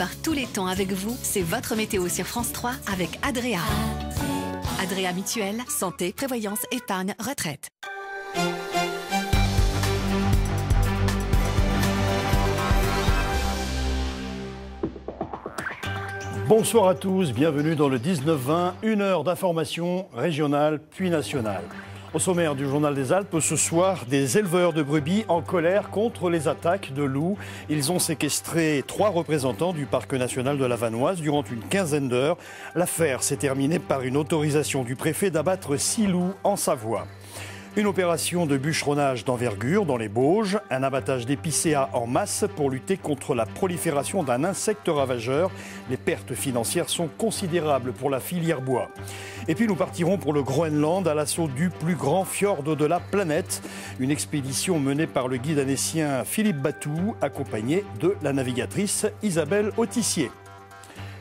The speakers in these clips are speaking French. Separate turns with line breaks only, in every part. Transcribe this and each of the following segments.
par tous les temps avec vous, c'est votre météo sur France 3 avec Adréa. Adréa Mutuelle, santé, prévoyance, épargne, retraite.
Bonsoir à tous, bienvenue dans le 19-20, une heure d'information régionale puis nationale. Au sommaire du Journal des Alpes, ce soir, des éleveurs de brebis en colère contre les attaques de loups. Ils ont séquestré 3 représentants du parc national de la Vanoise durant une quinzaine d'heures. L'affaire s'est terminée par une autorisation du préfet d'abattre 6 loups en Savoie. Une opération de bûcheronnage d'envergure dans les Bauges, un abattage d'épicéas en masse pour lutter contre la prolifération d'un insecte ravageur. Les pertes financières sont considérables pour la filière bois. Et puis nous partirons pour le Groenland à l'assaut du plus grand fjord de la planète. Une expédition menée par le guide annécien Philippe Batou, accompagné de la navigatrice Isabelle Autissier.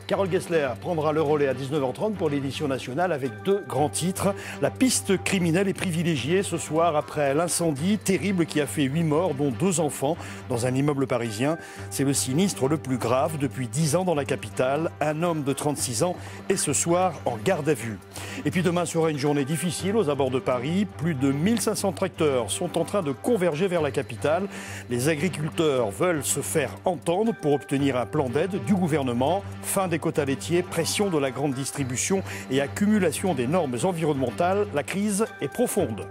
Carole Gessler prendra le relais à 19h30 pour l'édition nationale avec 2 grands titres. La piste criminelle est privilégiée ce soir après l'incendie terrible qui a fait 8 morts, dont 2 enfants, dans un immeuble parisien. C'est le sinistre le plus grave depuis 10 ans dans la capitale. Un homme de 36 ans est ce soir en garde à vue. Et puis demain sera une journée difficile aux abords de Paris. Plus de 1500 tracteurs sont en train de converger vers la capitale. Les agriculteurs veulent se faire entendre pour obtenir un plan d'aide du gouvernement. Fin des quotas laitiers, pression de la grande distribution et accumulation des normes environnementales, la crise est profonde.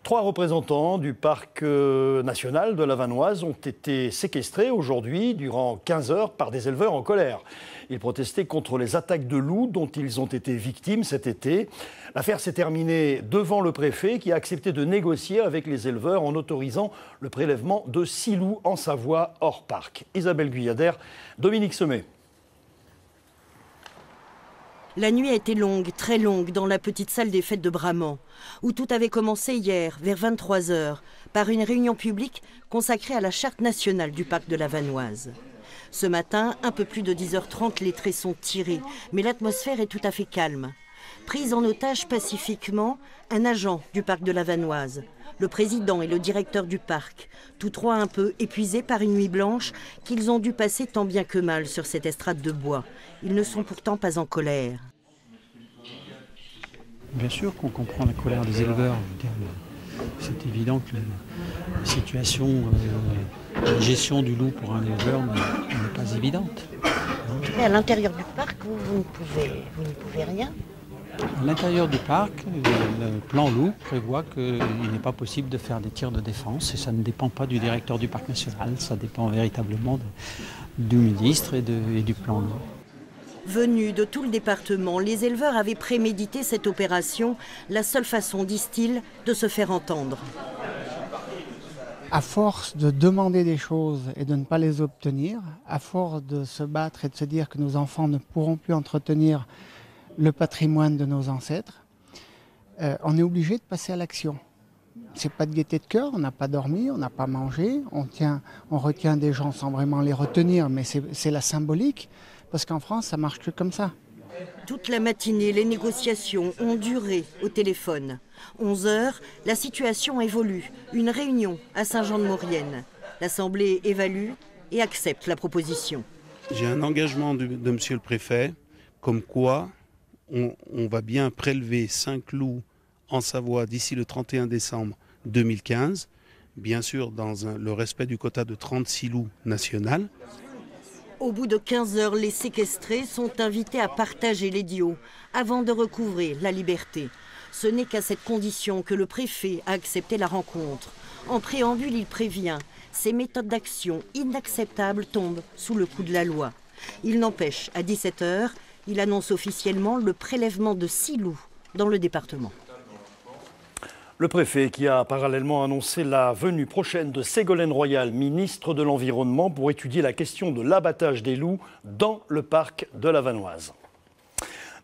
3 représentants du parc national de la Vanoise ont été séquestrés aujourd'hui durant 15 heures par des éleveurs en colère. Ils protestaient contre les attaques de loups dont ils ont été victimes cet été. L'affaire s'est terminée devant le préfet qui a accepté de négocier avec les éleveurs en autorisant le prélèvement de 6 loups en Savoie hors parc. Isabelle Guyadère, Dominique Semet.
La nuit a été longue, très longue, dans la petite salle des fêtes de Bramant, où tout avait commencé hier, vers 23 h, par une réunion publique consacrée à la charte nationale du parc de la Vanoise. Ce matin, un peu plus de 10h30, les traits sont tirés, mais l'atmosphère est tout à fait calme. Pris en otage pacifiquement, un agent du parc de la Vanoise, le président et le directeur du parc, tous 3 un peu épuisés par une nuit blanche qu'ils ont dû passer tant bien que mal sur cette estrade de bois. Ils ne sont pourtant pas en colère.
Bien sûr qu'on comprend la colère des éleveurs. C'est évident que la situation de gestion du loup pour un éleveur n'est pas évidente.
Mais à l'intérieur du parc, vous ne pouvez rien.
À l'intérieur du parc, le plan loup prévoit qu'il n'est pas possible de faire des tirs de défense et ça ne dépend pas du directeur du parc national, ça dépend véritablement du ministre et du plan loup.
Venus de tout le département, les éleveurs avaient prémédité cette opération, la seule façon, disent-ils, de se faire entendre.
À force de demander des choses et de ne pas les obtenir, à force de se battre et de se dire que nos enfants ne pourront plus entretenir le patrimoine de nos ancêtres, on est obligé de passer à l'action. C'est pas de gaieté de cœur, on n'a pas dormi, on n'a pas mangé, on retient des gens sans vraiment les retenir, mais c'est la symbolique, parce qu'en France, ça marche que comme ça.
Toute la matinée, les négociations ont duré au téléphone. 11 h, la situation évolue. Une réunion à Saint-Jean-de-Maurienne. L'Assemblée évalue et accepte la proposition.
J'ai un engagement de monsieur le préfet, comme quoi on va bien prélever 5 loups en Savoie d'ici le 31 décembre 2015, bien sûr dans le respect du quota de 36 loups national.
Au bout de 15 heures, les séquestrés sont invités à partager les diots avant de recouvrer la liberté. Ce n'est qu'à cette condition que le préfet a accepté la rencontre. En préambule, il prévient, ces méthodes d'action inacceptables tombent sous le coup de la loi. Il n'empêche, à 17 h, il annonce officiellement le prélèvement de 6 loups dans le département.
Le préfet qui a parallèlement annoncé la venue prochaine de Ségolène Royal, ministre de l'Environnement, pour étudier la question de l'abattage des loups dans le parc de la Vanoise.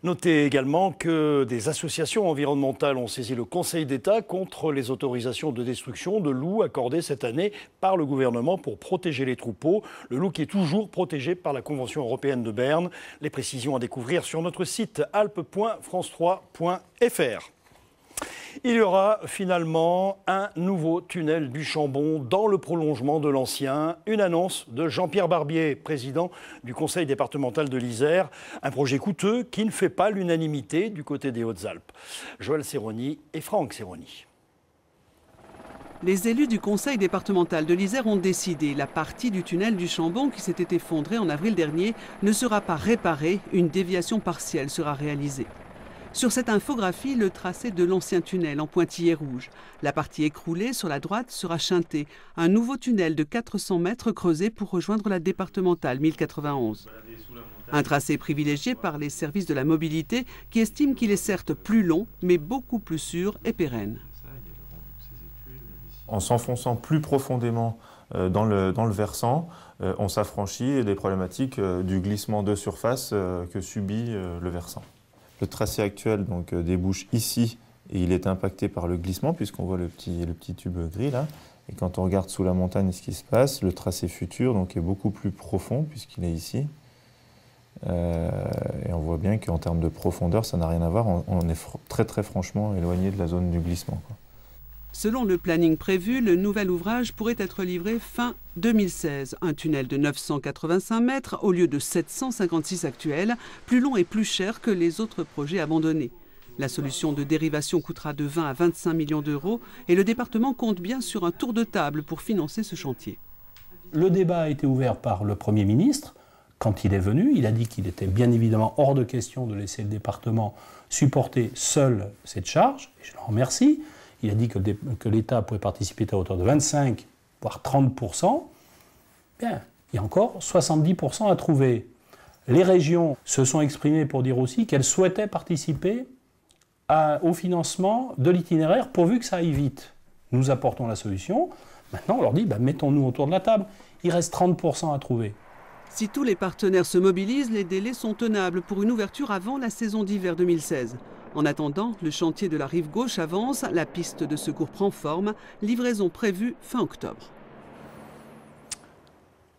Notez également que des associations environnementales ont saisi le Conseil d'État contre les autorisations de destruction de loups accordées cette année par le gouvernement pour protéger les troupeaux. Le loup qui est toujours protégé par la Convention européenne de Berne. Les précisions à découvrir sur notre site alpes.france3.fr. Il y aura finalement un nouveau tunnel du Chambon dans le prolongement de l'ancien. Une annonce de Jean-Pierre Barbier, président du conseil départemental de l'Isère. Un projet coûteux qui ne fait pas l'unanimité du côté des Hautes-Alpes. Joël Serroni et Franck Serroni.
Les élus du conseil départemental de l'Isère ont décidé. La partie du tunnel du Chambon qui s'était effondrée en avril dernier ne sera pas réparée. Une déviation partielle sera réalisée. Sur cette infographie, le tracé de l'ancien tunnel en pointillé rouge. La partie écroulée sur la droite sera chantée. Un nouveau tunnel de 400 mètres creusé pour rejoindre la départementale 1091. Un tracé privilégié par les services de la mobilité qui estiment qu'il est certes plus long, mais beaucoup plus sûr et pérenne.
En s'enfonçant plus profondément dans le versant, on s'affranchit des problématiques du glissement de surface que subit le versant. Le tracé actuel donc, débouche ici et il est impacté par le glissement puisqu'on voit le petit tube gris là. Et quand on regarde sous la montagne ce qui se passe, le tracé futur donc, est beaucoup plus profond puisqu'il est ici. Et on voit bien qu'en termes de profondeur, ça n'a rien à voir. On est très franchement éloigné de la zone du glissement, quoi.
Selon le planning prévu, le nouvel ouvrage pourrait être livré fin 2016. Un tunnel de 985 mètres au lieu de 756 actuels, plus long et plus cher que les autres projets abandonnés. La solution de dérivation coûtera de 20 à 25 millions d'euros et le département compte bien sur un tour de table pour financer ce chantier.
Le débat a été ouvert par le Premier ministre. Quand il est venu, il a dit qu'il était bien évidemment hors de question de laisser le département supporter seul cette charge. Et je le remercie. Il a dit que l'État pouvait participer à hauteur de 25, voire 30%. Bien, il y a encore 70% à trouver. Les régions se sont exprimées pour dire aussi qu'elles souhaitaient participer au financement de l'itinéraire pourvu que ça aille vite. Nous apportons la solution. Maintenant, on leur dit, mettons-nous autour de la table. Il reste 30% à trouver.
Si tous les partenaires se mobilisent, les délais sont tenables pour une ouverture avant la saison d'hiver 2016. En attendant, le chantier de la rive gauche avance, la piste de secours prend forme, livraison prévue fin octobre.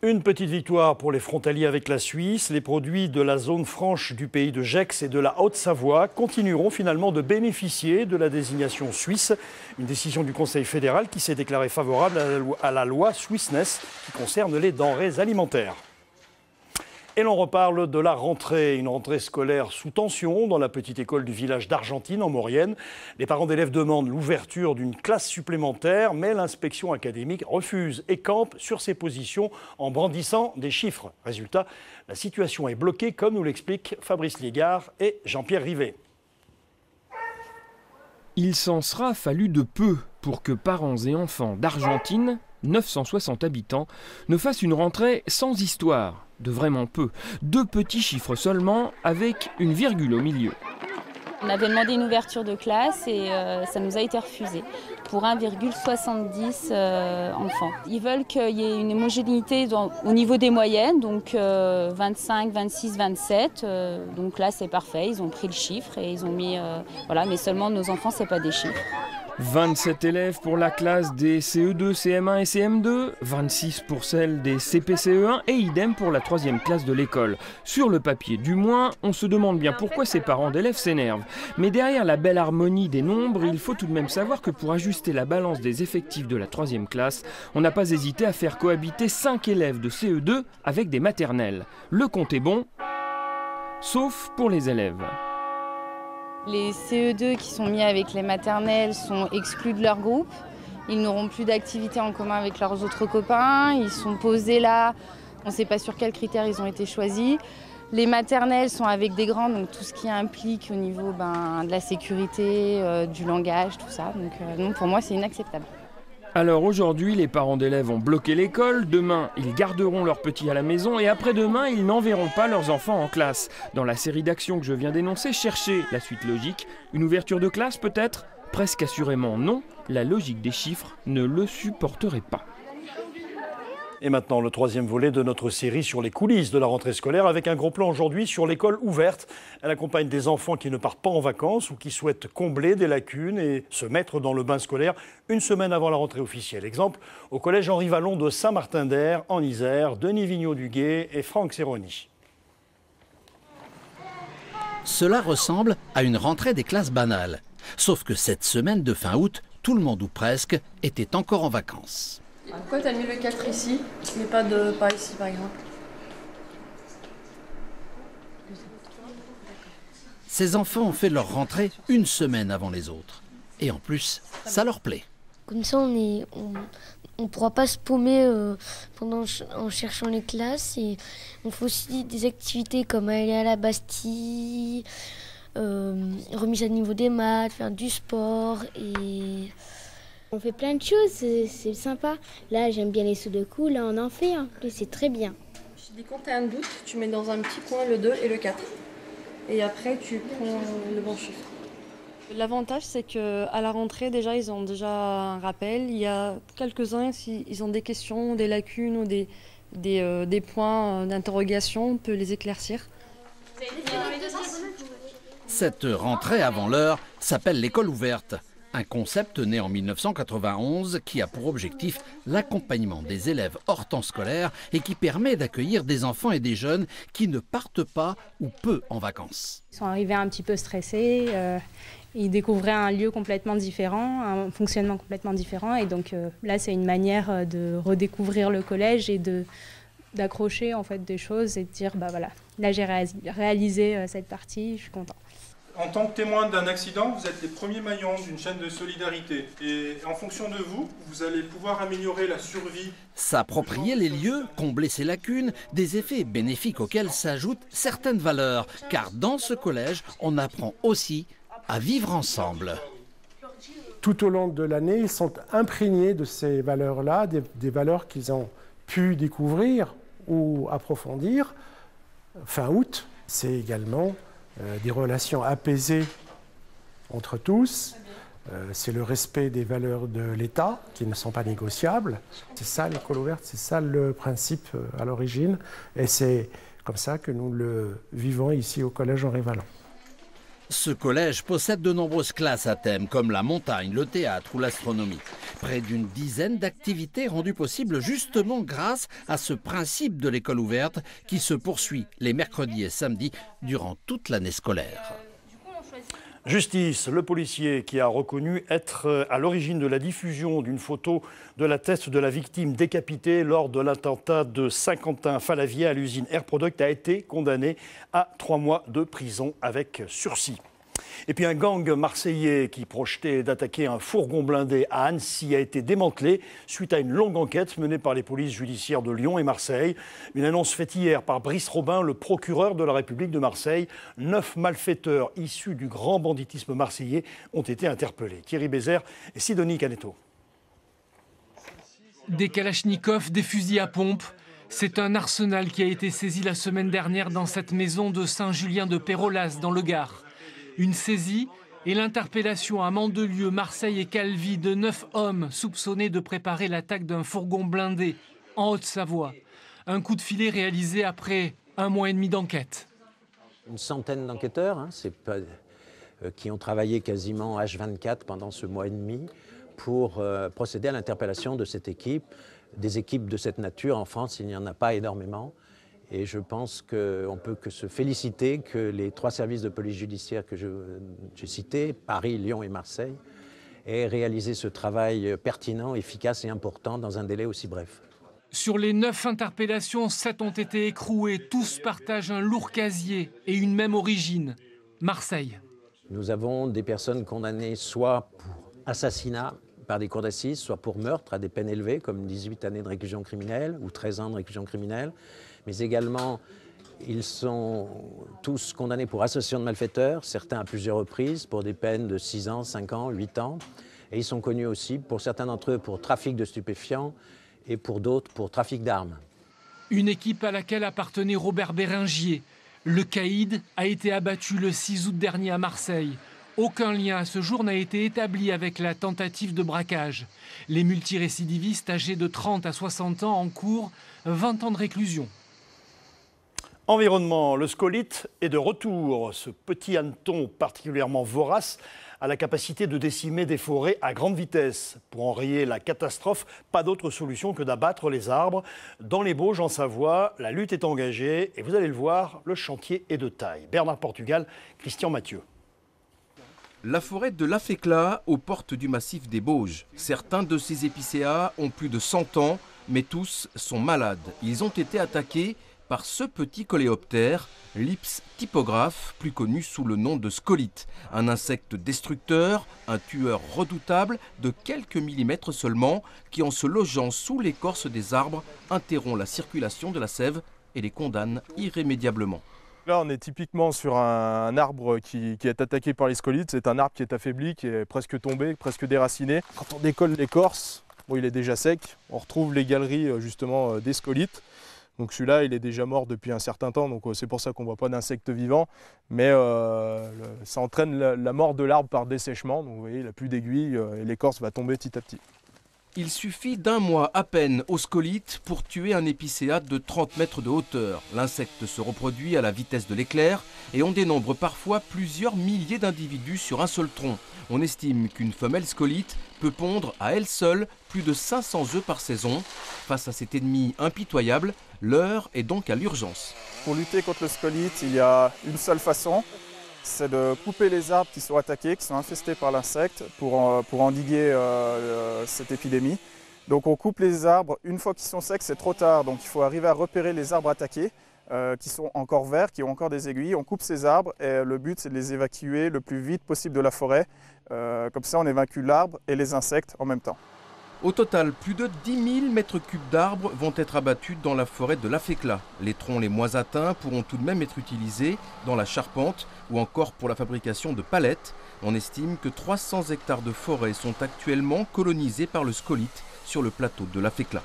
Une petite victoire pour les frontaliers avec la Suisse. Les produits de la zone franche du pays de Gex et de la Haute-Savoie continueront finalement de bénéficier de la désignation suisse. Une décision du Conseil fédéral qui s'est déclarée favorable à la loi Swissness qui concerne les denrées alimentaires. Et l'on reparle de la rentrée, une rentrée scolaire sous tension dans la petite école du village d'Argentine en Maurienne. Les parents d'élèves demandent l'ouverture d'une classe supplémentaire, mais l'inspection académique refuse et campe sur ses positions en brandissant des chiffres. Résultat, la situation est bloquée, comme nous l'expliquent Fabrice Liégard et Jean-Pierre Rivet.
Il s'en sera fallu de peu pour que parents et enfants d'Argentine, 960 habitants, ne fassent une rentrée sans histoire. De vraiment peu. 2 petits chiffres seulement, avec une virgule au milieu.
On avait demandé une ouverture de classe et ça nous a été refusé pour 1,70 enfants. Ils veulent qu'il y ait une homogénéité au niveau des moyennes, donc 25, 26, 27. Donc là c'est parfait, ils ont pris le chiffre et ils ont mis... voilà, mais seulement nos enfants, c'est pas des chiffres.
27 élèves pour la classe des CE2, CM1 et CM2, 26 pour celle des CP-CE1 et idem pour la 3e classe de l'école. Sur le papier du moins, on se demande bien pourquoi ces parents d'élèves s'énervent. Mais derrière la belle harmonie des nombres, il faut tout de même savoir que pour ajuster la balance des effectifs de la 3e classe, on n'a pas hésité à faire cohabiter 5 élèves de CE2 avec des maternelles. Le compte est bon, sauf pour les élèves.
Les CE2 qui sont mis avec les maternelles sont exclus de leur groupe. Ils n'auront plus d'activité en commun avec leurs autres copains. Ils sont posés là. On ne sait pas sur quels critères ils ont été choisis. Les maternelles sont avec des grands, donc tout ce qui implique au niveau de la sécurité, du langage, tout ça. Donc pour moi, c'est inacceptable.
Alors aujourd'hui, les parents d'élèves ont bloqué l'école, demain, ils garderont leurs petits à la maison et après-demain, ils n'enverront pas leurs enfants en classe. Dans la série d'actions que je viens d'énoncer, cherchez la suite logique. Une ouverture de classe peut-être ? Presque assurément non, la logique des chiffres ne le supporterait pas.
Et maintenant, le 3e volet de notre série sur les coulisses de la rentrée scolaire avec un gros plan aujourd'hui sur l'école ouverte. Elle accompagne des enfants qui ne partent pas en vacances ou qui souhaitent combler des lacunes et se mettre dans le bain scolaire une semaine avant la rentrée officielle. Exemple, au collège Henri Vallon de Saint-Martin-d'Air en Isère, Denis Vigneault-Duguet et Franck Serroni.
Cela ressemble à une rentrée des classes banales. Sauf que cette semaine de fin août, tout le monde ou presque était encore en vacances.
Pourquoi tu as mis le 4 ici, mais pas ici par exemple?
Ces enfants ont fait leur rentrée une semaine avant les autres. Et en plus, ça leur plaît.
Comme ça, on ne pourra pas se paumer en cherchant les classes. Et on fait aussi des activités comme aller à la Bastille, remise à niveau des maths, faire du sport. Et
on fait plein de choses, c'est sympa. Là, j'aime bien les sudoku, là on en fait un, c'est très bien.
Je dis quand tu as un doute, tu mets dans un petit coin le 2 et le 4. Et après, tu prends le bon chiffre. L'avantage, c'est qu'à la rentrée, déjà, ils ont déjà un rappel. Il y a quelques-uns, s'ils ont des questions, des lacunes ou des points d'interrogation, on peut les éclaircir.
Cette rentrée avant l'heure s'appelle l'école ouverte. Un concept né en 1991 qui a pour objectif l'accompagnement des élèves hors temps scolaire et qui permet d'accueillir des enfants et des jeunes qui ne partent pas ou peu en vacances.
Ils sont arrivés un petit peu stressés, ils découvraient un lieu complètement différent, un fonctionnement complètement différent et donc là c'est une manière de redécouvrir le collège et d'accrocher en fait des choses et de dire bah voilà, là j'ai réalisé cette partie, je suis content.
En tant que témoin d'un accident, vous êtes les premiers maillons d'une chaîne de solidarité. Et en fonction de vous, vous allez pouvoir améliorer la survie.
S'approprier les lieux, combler ses lacunes, des effets bénéfiques auxquels s'ajoutent certaines valeurs. Car dans ce collège, on apprend aussi à vivre ensemble.
Tout au long de l'année, ils sont imprégnés de ces valeurs-là, des valeurs qu'ils ont pu découvrir ou approfondir. Fin août, c'est également des relations apaisées entre tous, c'est le respect des valeurs de l'État qui ne sont pas négociables. C'est ça l'école ouverte, c'est ça le principe à l'origine et c'est comme ça que nous le vivons ici au Collège Henri Wallon.
Ce collège possède de nombreuses classes à thème comme la montagne, le théâtre ou l'astronomie. Près d'une dizaine d'activités rendues possibles justement grâce à ce principe de l'école ouverte qui se poursuit les mercredis et samedis durant toute l'année scolaire.
Justice, le policier qui a reconnu être à l'origine de la diffusion d'une photo de la tête de la victime décapitée lors de l'attentat de Saint-Quentin-Fallavier à l'usine Air Product a été condamné à 3 mois de prison avec sursis. Et puis un gang marseillais qui projetait d'attaquer un fourgon blindé à Annecy a été démantelé suite à une longue enquête menée par les polices judiciaires de Lyon et Marseille. Une annonce faite hier par Brice Robin, le procureur de la République de Marseille. 9 malfaiteurs issus du grand banditisme marseillais ont été interpellés. Thierry Bézère et Sidonie Caneto.
Des kalachnikovs, des fusils à pompe. C'est un arsenal qui a été saisi la semaine dernière dans cette maison de Saint-Julien-de-Pérolas dans le Gard. Une saisie et l'interpellation à Mandelieu, Marseille et Calvi de 9 hommes soupçonnés de préparer l'attaque d'un fourgon blindé en Haute-Savoie. Un coup de filet réalisé après 1 mois et demi d'enquête.
Une centaine d'enquêteurs qui ont travaillé quasiment H24 pendant ce mois et demi pour procéder à l'interpellation de cette équipe. Des équipes de cette nature en France, il n'y en a pas énormément. Et je pense qu'on ne peut que se féliciter que les 3 services de police judiciaire que j'ai cités, Paris, Lyon et Marseille, aient réalisé ce travail pertinent, efficace et important dans un délai aussi bref.
Sur les 9 interpellations, 7 ont été écroués. Tous partagent un lourd casier et une même origine, Marseille.
Nous avons des personnes condamnées soit pour assassinat par des cours d'assises, soit pour meurtre à des peines élevées, comme 18 années de réclusion criminelle ou 13 ans de réclusion criminelle. Mais également, ils sont tous condamnés pour association de malfaiteurs, certains à plusieurs reprises, pour des peines de 6 ans, 5 ans, 8 ans. Et ils sont connus aussi, pour certains d'entre eux, pour trafic de stupéfiants et pour d'autres, pour trafic d'armes.
Une équipe à laquelle appartenait Robert Béringier. Le caïd a été abattu le 6 août dernier à Marseille. Aucun lien à ce jour n'a été établi avec la tentative de braquage. Les multirécidivistes âgés de 30 à 60 ans en cours, 20 ans de réclusion.
Environnement, le scolite est de retour. Ce petit hanneton particulièrement vorace a la capacité de décimer des forêts à grande vitesse. Pour enrayer la catastrophe, pas d'autre solution que d'abattre les arbres. Dans les Bauges, en Savoie, la lutte est engagée et vous allez le voir, le chantier est de taille. Bernard Portugal, Christian Mathieu.
La forêt de l'Afécla, aux portes du massif des Bauges. Certains de ces épicéas ont plus de 100 ans, mais tous sont malades. Ils ont été attaqués par ce petit coléoptère, l'Ips typographe, plus connu sous le nom de scolite. Un insecte destructeur, un tueur redoutable de quelques millimètres seulement, qui en se logeant sous l'écorce des arbres, interrompt la circulation de la sève et les condamne irrémédiablement.
Là, on est typiquement sur un arbre qui est attaqué par les scolites. C'est un arbre qui est affaibli, qui est presque tombé, presque déraciné. Quand on décolle l'écorce, bon, il est déjà sec. On retrouve les galeries justement des scolites. Donc celui-là, il est déjà mort depuis un certain temps. Donc c'est pour ça qu'on ne voit pas d'insectes vivants. Mais ça entraîne la mort de l'arbre par dessèchement. Donc vous voyez, il n'a plus d'aiguille et l'écorce va tomber petit à petit.
Il suffit d'un mois à peine aux scolites pour tuer un épicéa de 30 mètres de hauteur. L'insecte se reproduit à la vitesse de l'éclair et on dénombre parfois plusieurs milliers d'individus sur un seul tronc. On estime qu'une femelle scolite peut pondre à elle seule plus de 500 œufs par saison. Face à cet ennemi impitoyable, l'heure est donc à l'urgence.
Pour lutter contre le scolite, il y a une seule façon, c'est de couper les arbres qui sont attaqués, qui sont infestés par l'insecte pour endiguer cette épidémie. Donc on coupe les arbres, une fois qu'ils sont secs, c'est trop tard. Donc il faut arriver à repérer les arbres attaqués, qui sont encore verts, qui ont encore des aiguilles. On coupe ces arbres et le but c'est de les évacuer le plus vite possible de la forêt. Comme ça on évacue l'arbre et les insectes en même temps.
Au total, plus de 10 000 mètres cubes d'arbres vont être abattus dans la forêt de l'Afécla. Les troncs les moins atteints pourront tout de même être utilisés dans la charpente ou encore pour la fabrication de palettes. On estime que 300 hectares de forêt sont actuellement colonisés par le scolite sur le plateau de l'Afécla.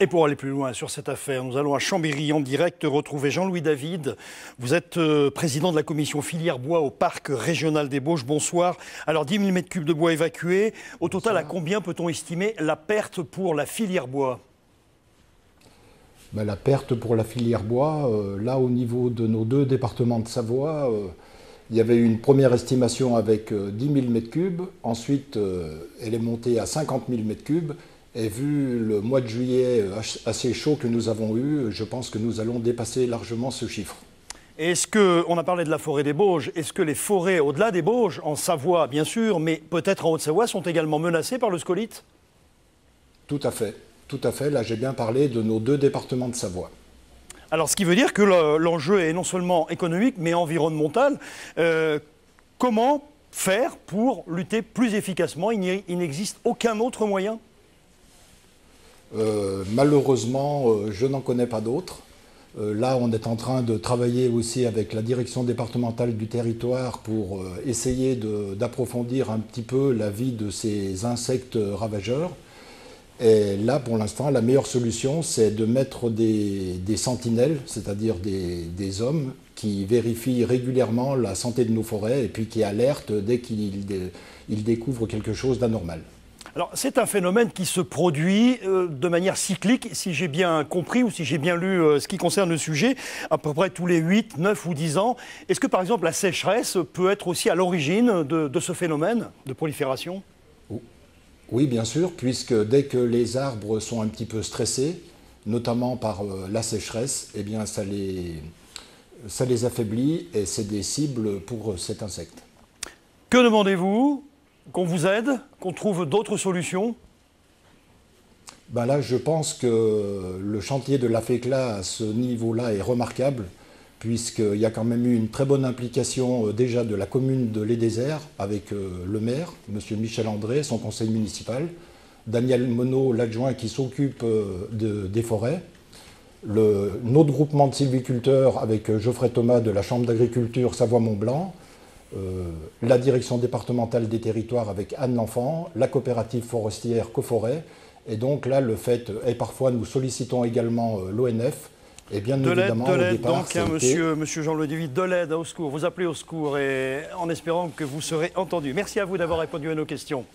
Et pour aller plus loin sur cette affaire, nous allons à Chambéry en direct retrouver Jean-Louis David. Vous êtes président de la commission filière bois au parc régional des Bauges. Bonsoir. Alors 10 000 m3 de bois évacués. Au total, à combien peut-on estimer la perte pour la filière bois ?
La perte pour la filière bois, là au niveau de nos deux départements de Savoie, il y avait eu une première estimation avec 10 000 m3. Ensuite, elle est montée à 50 000 m3. Et vu le mois de juillet assez chaud que nous avons eu, je pense que nous allons dépasser largement ce chiffre.
Est-ce que, on a parlé de la forêt des Bauges, est-ce que les forêts au-delà des Bauges, en Savoie bien sûr, mais peut-être en Haute-Savoie, sont également menacées par le scolite ?
Tout à fait, tout à fait. Là j'ai bien parlé de nos deux départements de Savoie.
Alors ce qui veut dire que l'enjeu est non seulement économique mais environnemental. Comment faire pour lutter plus efficacement ? Il n'existe aucun autre moyen ?
Malheureusement, je n'en connais pas d'autres. Là, on est en train de travailler aussi avec la direction départementale du territoire pour essayer d'approfondir un petit peu la vie de ces insectes ravageurs. Et là, pour l'instant, la meilleure solution, c'est de mettre des sentinelles, c'est-à-dire des hommes qui vérifient régulièrement la santé de nos forêts et puis qui alertent dès qu'ils découvrent quelque chose d'anormal.
Alors, c'est un phénomène qui se produit de manière cyclique, si j'ai bien compris ou si j'ai bien lu ce qui concerne le sujet, à peu près tous les 8, 9 ou 10 ans. Est-ce que, par exemple, la sécheresse peut être aussi à l'origine de ce phénomène de prolifération ?
Oui, bien sûr, puisque dès que les arbres sont un petit peu stressés, notamment par la sécheresse, eh bien, ça les affaiblit et c'est des cibles pour cet insecte.
Que demandez-vous ? Qu'on vous aide, qu'on trouve d'autres solutions ?
Là, je pense que le chantier de l'Afécla à ce niveau-là est remarquable, puisqu'il y a quand même eu une très bonne implication déjà de la commune de Les Déserts avec le maire, M. Michel André, son conseil municipal, Daniel Monod, l'adjoint qui s'occupe des forêts, notre groupement de sylviculteurs avec Geoffrey Thomas de la Chambre d'agriculture Savoie-Mont-Blanc, la direction départementale des territoires avec Anne L'Enfant, la coopérative forestière Coforêt. Et donc là, le fait, et parfois nous sollicitons également l'ONF, et bien évidemment au départ,
donc, monsieur Jean-Louis David, de l'aide au secours. Vous appelez au secours et en espérant que vous serez entendu. Merci à vous d'avoir répondu à nos questions.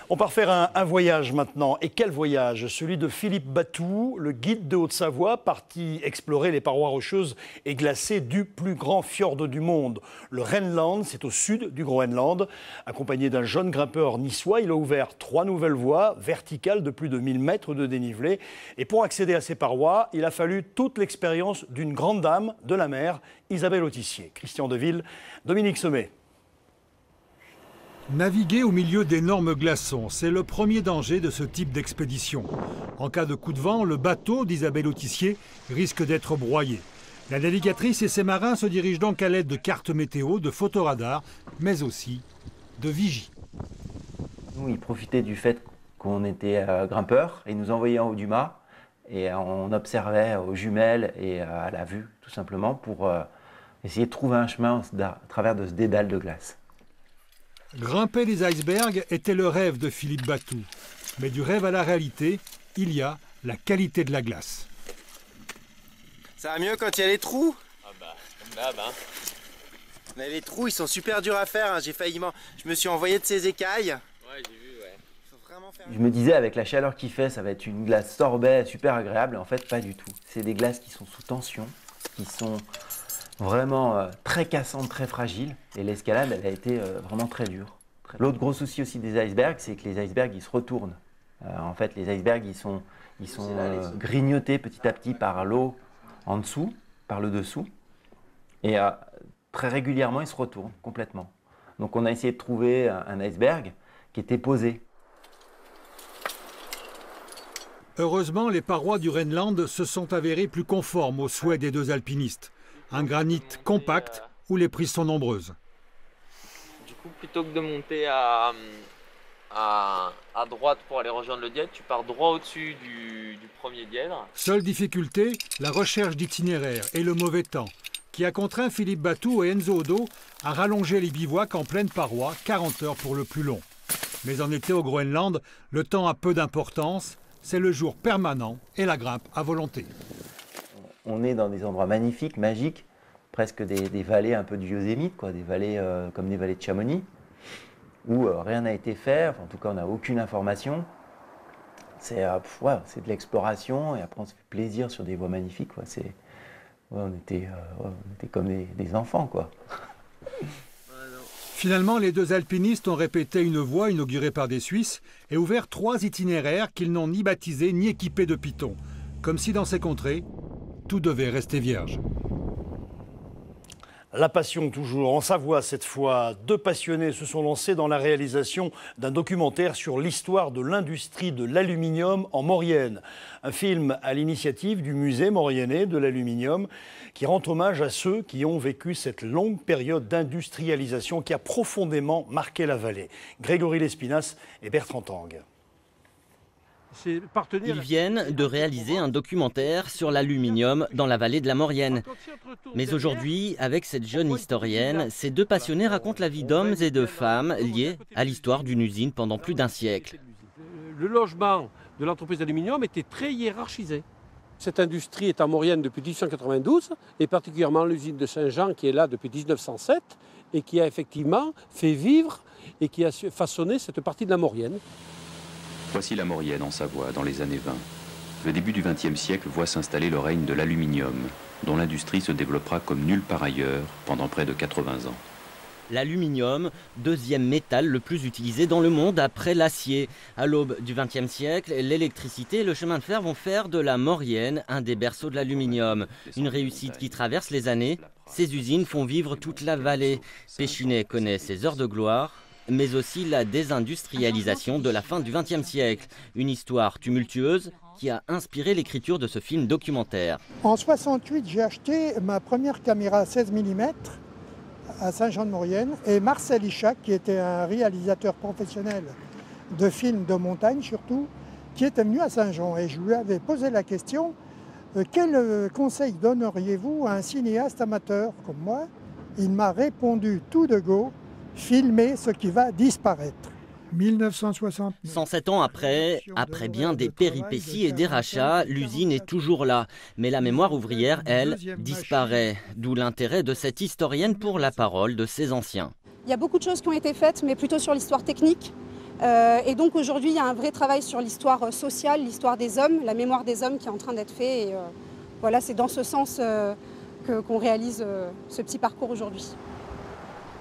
On part faire un voyage maintenant. Et quel voyage ? Celui de Philippe Batou, le guide de Haute-Savoie, parti explorer les parois rocheuses et glacées du plus grand fjord du monde. Le Rhineland, c'est au sud du Groenland. Accompagné d'un jeune grimpeur niçois, il a ouvert 3 nouvelles voies verticales de plus de 1000 mètres de dénivelé. Et pour accéder à ces parois, il a fallu toute l'expérience d'une grande dame de la mer, Isabelle Autissier. Christian Deville, Dominique Sommet.
Naviguer au milieu d'énormes glaçons, c'est le premier danger de ce type d'expédition. En cas de coup de vent, le bateau d'Isabelle Autissier risque d'être broyé. La navigatrice et ses marins se dirigent donc à l'aide de cartes météo, de photoradars, mais aussi de vigies.
Nous, ils profitaient du fait qu'on était grimpeurs et nous envoyaient en haut du mât et on observait aux jumelles et à la vue, tout simplement, pour essayer de trouver un chemin à travers de ce dédale de glace.
Grimper les icebergs était le rêve de Philippe Batou. Mais du rêve à la réalité, il y a la qualité de la glace.
Ça va mieux quand il y a les trous?
Ah bah, comme d'hab, hein.
Mais les trous, ils sont super durs à faire, hein. J'ai failli je me suis envoyé de ces écailles.
Ouais, j'ai vu, ouais.
Faut vraiment faire...
Je me disais, avec la chaleur qu'il fait, ça va être une glace sorbet super agréable. En fait, pas du tout. C'est des glaces qui sont sous tension, qui sont vraiment très cassantes, très fragiles. Et l'escalade, elle a été vraiment très dure. L'autre gros souci aussi des icebergs, c'est que les icebergs, ils se retournent. En fait, les icebergs, ils sont grignotés petit à petit par l'eau en dessous, par le dessous. Et très régulièrement, ils se retournent complètement. Donc on a essayé de trouver un iceberg qui était posé.
Heureusement, les parois du Rhineland se sont avérées plus conformes aux souhaits des deux alpinistes. Un granit compact où les prises sont nombreuses.
Du coup, plutôt que de monter à droite pour aller rejoindre le dièdre, tu pars droit au-dessus du premier dièdre.
Seule difficulté, la recherche d'itinéraire et le mauvais temps, qui a contraint Philippe Batou et Enzo Odo à rallonger les bivouacs en pleine paroi, 40 heures pour le plus long. Mais en été au Groenland, le temps a peu d'importance, c'est le jour permanent et la grimpe à volonté.
On est dans des endroits magnifiques, magiques, presque des vallées un peu du Yosemite, quoi, des vallées comme des vallées de Chamonix, où rien n'a été fait, enfin, en tout cas on n'a aucune information. C'est de l'exploration et après on se fait plaisir sur des voies magnifiques. Quoi. On était comme des enfants, quoi.
Finalement, les deux alpinistes ont répété une voie inaugurée par des Suisses et ouvert 3 itinéraires qu'ils n'ont ni baptisés ni équipés de pitons. Comme si dans ces contrées, tout devait rester vierge.
La passion toujours. En Savoie, cette fois, 2 passionnés se sont lancés dans la réalisation d'un documentaire sur l'histoire de l'industrie de l'aluminium en Maurienne. Un film à l'initiative du musée mauriennais de l'aluminium qui rend hommage à ceux qui ont vécu cette longue période d'industrialisation qui a profondément marqué la vallée. Grégory Lespinasse et Bertrand Tangue.
Ils viennent de réaliser un documentaire sur l'aluminium dans la vallée de la Maurienne. Mais aujourd'hui, avec cette jeune historienne, ces 2 passionnés racontent la vie d'hommes et de femmes liés à l'histoire d'une usine pendant plus d'1 siècle.
Le logement de l'entreprise d'aluminium était très hiérarchisé. Cette industrie est en Maurienne depuis 1892, et particulièrement l'usine de Saint-Jean qui est là depuis 1907, et qui a effectivement fait vivre et qui a façonné cette partie de la Maurienne.
Voici la Maurienne en Savoie dans les années 20. Le début du XXe siècle voit s'installer le règne de l'aluminium, dont l'industrie se développera comme nulle part ailleurs pendant près de 80 ans.
L'aluminium, 2e métal le plus utilisé dans le monde après l'acier. À l'aube du XXe siècle, l'électricité et le chemin de fer vont faire de la Maurienne un des berceaux de l'aluminium. Une réussite qui traverse les années. Ces usines font vivre toute la vallée. Péchinet connaît ses heures de gloire, mais aussi la désindustrialisation de la fin du XXe siècle. Une histoire tumultueuse qui a inspiré l'écriture de ce film documentaire.
En 68, j'ai acheté ma première caméra 16 mm à Saint-Jean-de-Maurienne et Marcel Ichac, qui était un réalisateur professionnel de films de montagne surtout, qui était venu à Saint-Jean. Et je lui avais posé la question, quel conseil donneriez-vous à un cinéaste amateur comme moi? Il m'a répondu tout de go, filmer ce qui va disparaître. 1960.
107 ans après bien des péripéties et des rachats, l'usine est toujours là. Mais la mémoire ouvrière, elle, disparaît. D'où l'intérêt de cette historienne pour la parole de ses anciens.
Il y a beaucoup de choses qui ont été faites, mais plutôt sur l'histoire technique. Et donc aujourd'hui, il y a un vrai travail sur l'histoire sociale, l'histoire des hommes, la mémoire des hommes qui est en train d'être fait. Et voilà, c'est dans ce sens qu'on réalise ce petit parcours aujourd'hui.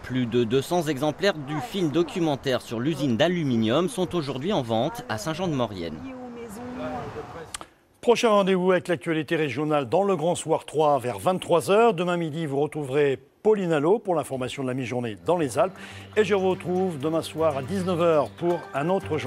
Plus de 200 exemplaires du film documentaire sur l'usine d'aluminium sont aujourd'hui en vente à Saint-Jean-de-Maurienne.
Prochain rendez-vous avec l'actualité régionale dans le Grand Soir 3 vers 23 h. Demain midi, vous retrouverez Pauline Allo pour l'information de la mi-journée dans les Alpes. Et je vous retrouve demain soir à 19h pour un autre journal.